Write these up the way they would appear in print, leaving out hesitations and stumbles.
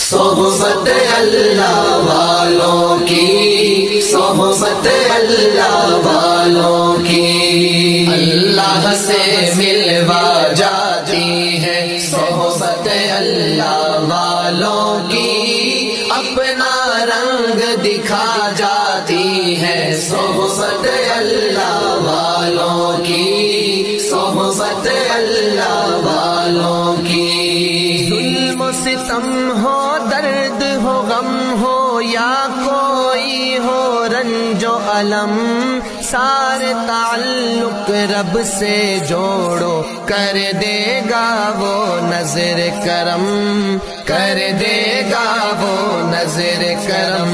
صحبت اللہ والوں کی، صحبت اللہ والوں کی، اللہ سے ملوا جاتی ہے صحبت اللہ والوں کی، اپنا رنگ دکھا جاتی ہے صحبت اللہ والوں کی، صحبت اللہ والوں کی۔ ظلم و ستم ہو، درد ہو، غم ہو، یا کوئی ہو رنج و الم، سارے تعلق رب سے جوڑو، کر دے گا وہ نظر کرم، کر دے گا وہ نظر کرم۔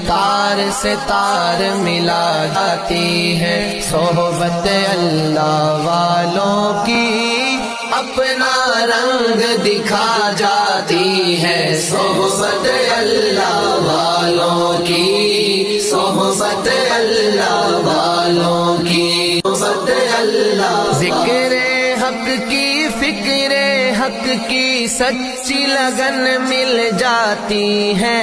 تار سے تار ملا جاتی ہے صحبت اللہ والوں کی، اپنا رنگ دکھا جاتی ہے صحبت اللہ والوں کی، صحبت اللہ والوں کی، صحبت اللہ۔ ذکر حق کی، فکر حق کی سچی لگن مل جاتی ہے،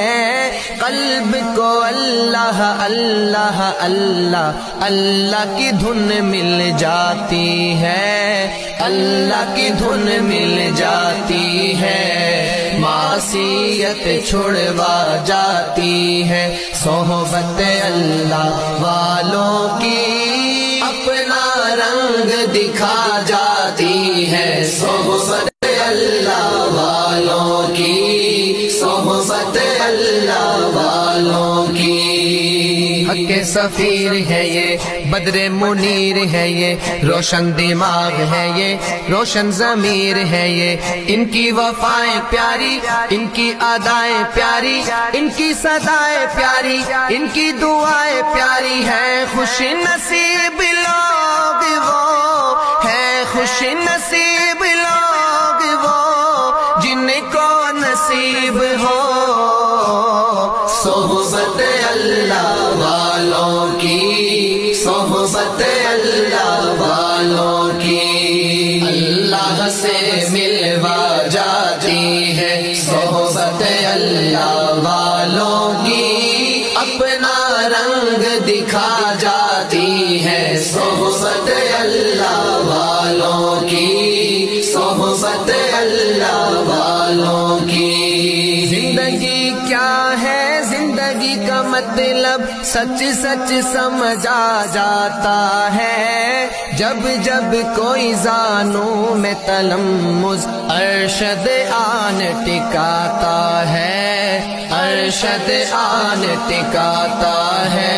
قلب کو اللہ اللہ اللہ اللہ کی دھن مل جاتی ہے، اللہ کی دھن مل جاتی ہے، معصیت چھڑوا جاتی ہے صحبت اللہ والوں کی، اپنا رنگ دکھا جاتی ہے صحبت اللہ والوں کی، صحبت اللہ والوں کی۔ حق کے سفیر ہے یہ، بدر منیر ہے یہ، روشن دماغ ہے یہ، روشن ضمیر ہے یہ، ان کی وفائیں پیاری، ان کی ادائیں پیاری، ان کی صدائیں پیاری، ان کی دعائیں پیاری ہے، خوش نصیب لوگ وہ ہے، خوش نصیب لوگ وہ جن کو نصیب ہو صحبت اللہ والوں کی، صحبت اللہ والوں کی، اللہ سے ملوا جاتی ہے صحبت اللہ والوں کی، اپنا رنگ دکھا جاتی ہے صحبت اللہ والوں کی، صحبت اللہ والوں کی۔ زندگی کیا ہے، زندگی کا مطلب سچ سچ سمجھا جاتا ہے، جب جب کوئی زانوں میں تلمذ ارشد آن ٹکاتا ہے، ارشد آن ٹکاتا ہے،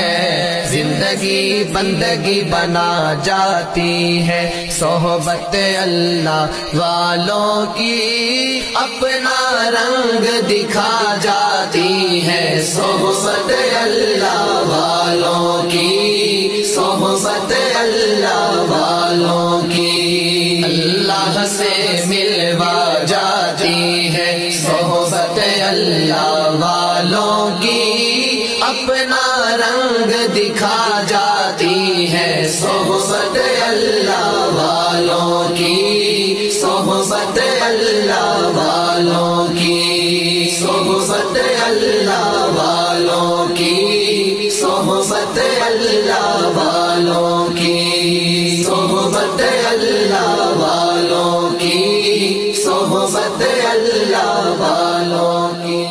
زندگی بندگی بنا جاتی ہے صحبت اللہ والوں کی، اپنا رنگ دکھا جاتی ہے صحبت اللہ والوں کی، صحبت اللہ والوں کی، اللہ سے ملوا جاتی ہے صحبت اللہ والوں کی، اپنا رنگ دکھا جاتی ہے صحبت اللہ والوں کی، صحبت اللہ والوں کی، صحبت اللہ والوں کی، صحبت اللہ والوں کی، صحبت اللہ والوں کی، صحبت اللہ والوں کی،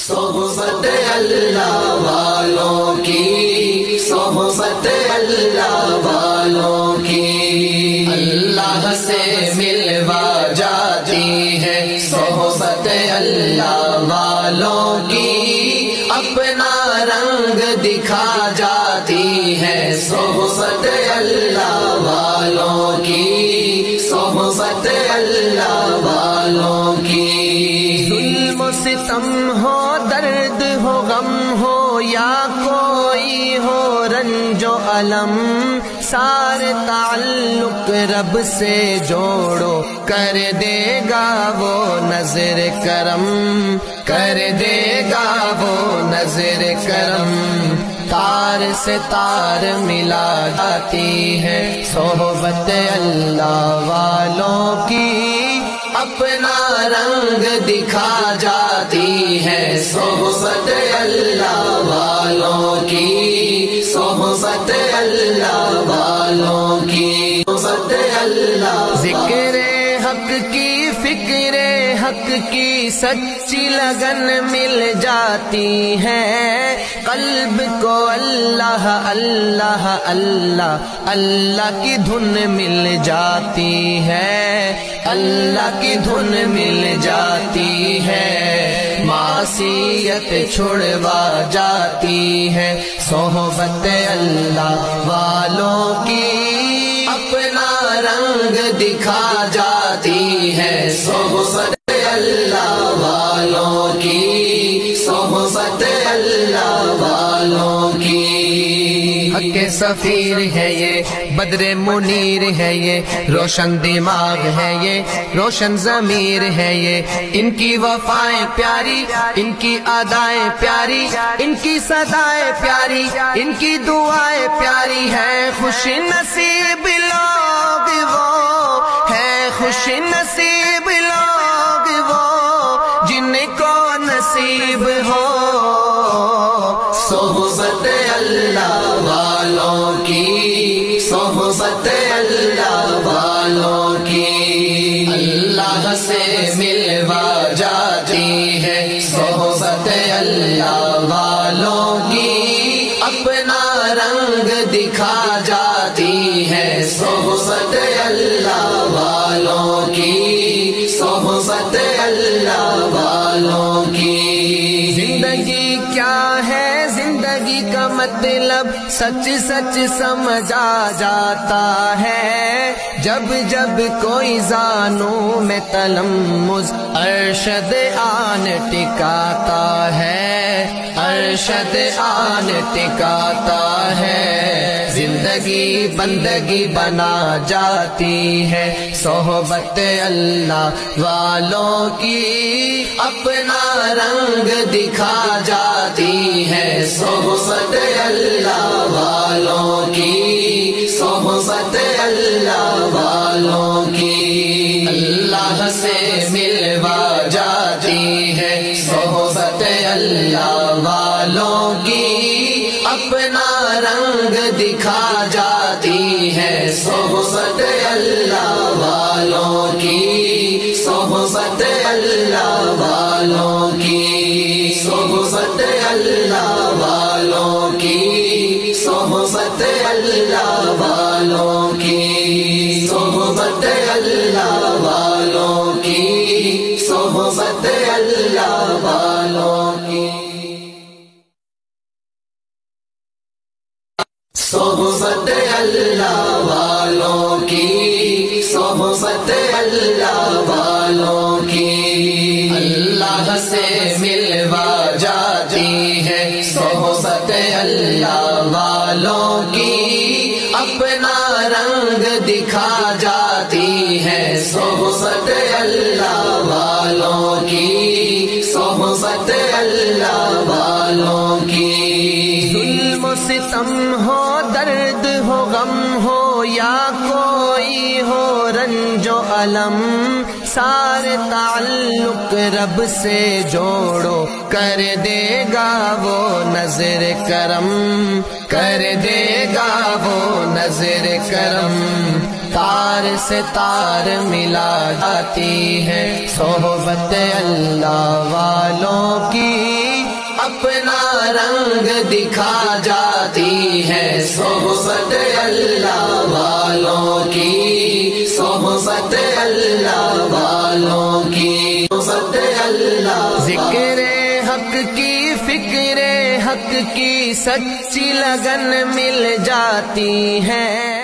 صحبت اللہ والوں کی، صحبت اللہ والوں کی، اللہ سے ملوا جاتی ہے صحبت اللہ والوں کی، اپنا رنگ دکھا جاتی ہے صحبت اللہ والوں کی، صحبت اللہ والوں کی۔ ظلم و ستم ہو، درد ہو، غم ہو، یا کوئی ہو رنج و الم، سارے تعلق رب سے جوڑو، کر دے گا وہ نظر کرم، کر دے گا وہ نظر کرم۔ تار سے تار ملا جاتی ہے صحبت اللہ والوں کی، اپنا رنگ دکھا جاتی ہے صحبت اللہ والوں کی، صحبت اللہ والوں کی، صحبت اللہ، ذکر حق کی فکر حق کی سچی لگن مل جاتی ہے، قلب کو اللہ اللہ اللہ اللہ کی دھن مل جاتی ہے، اللہ کی دھن مل جاتی ہے، معصیت چھڑوا جاتی ہے صحبت اللہ والوں کی، اپنا رنگ دکھا جاتی ہے صحبت اللہ والوں کی، صحبت اللہ والوں کی۔ حق سفیر ہے یہ، بدر منیر ہے یہ، روشن دماغ ہے یہ، روشن ضمیر ہے یہ، ان کی وفائیں پیاری، ان کی ادائیں پیاری، ان کی صدائیں پیاری، ان کی دعائیں پیاری ہیں، خوش نصیب لوگ وہ ہیں، خوش نصیب لوگ وہ جن کو نصیب ہو صحبت اللہ والوں کی، صحبت اللہ والوں کی، اللہ سے ملوا جاتی ہے صحبت اللہ والوں کی، اپنا رنگ دکھا جاتی ہے صحبت اللہ والوں کی، صحبت اللہ والوں کی۔ زندگی کیا ہے زندگی کا مطلب سچ سچ سمجھا جاتا ہے، جب جب کوئی زانوں میں تلمذ ارشد آن ٹکاتا ہے، ارشد آن ٹکاتا ہے، زندگی بندگی بنا جاتی ہے صحبت اللہ والوں کی، اپنا رنگ دکھا جاتی ہے صحبت اللہ والوں کی، صحبت اللہ والوں کی، اللہ سے ملوا جاتی ہے صحبت اللہ والوں کی، اپنا رنگ دکھا جاتی ہے صحبت اللہ والوں کی، صحبت اللہ والوں کی، صحبت اللہ والوں کی، صحبت اللہ والوں کی، صحبت اللہ والوں کی، صحبت اللہ والوں کی، صحبت اللہ والوں کی، صحبت اللہ والوں کی، اللہ سے ملوا جاتی ہے صحبت اللہ والوں کی، اپنا رنگ دکھا جاتی ہے صحبت اللہ والوں کی، صحبت اللہ والوں کی، ظلم و ستم ہو درد ہو غم ہو یا کوئی ہو رنج و علم، سارے تعلق رب سے جوڑو، کر دے گا وہ نظر کرم، کر دے گا وہ نظر کرم، تار سے تار ملا جاتی ہے صحبت اللہ والوں کی، اپنا رنگ دکھا جاتی ہے صحبت اللہ والوں کی، صحبت اللہ والوں کی، صحبت اللہ، ذکر حق کی فکر حق کی سچی لگن مل جاتی ہے۔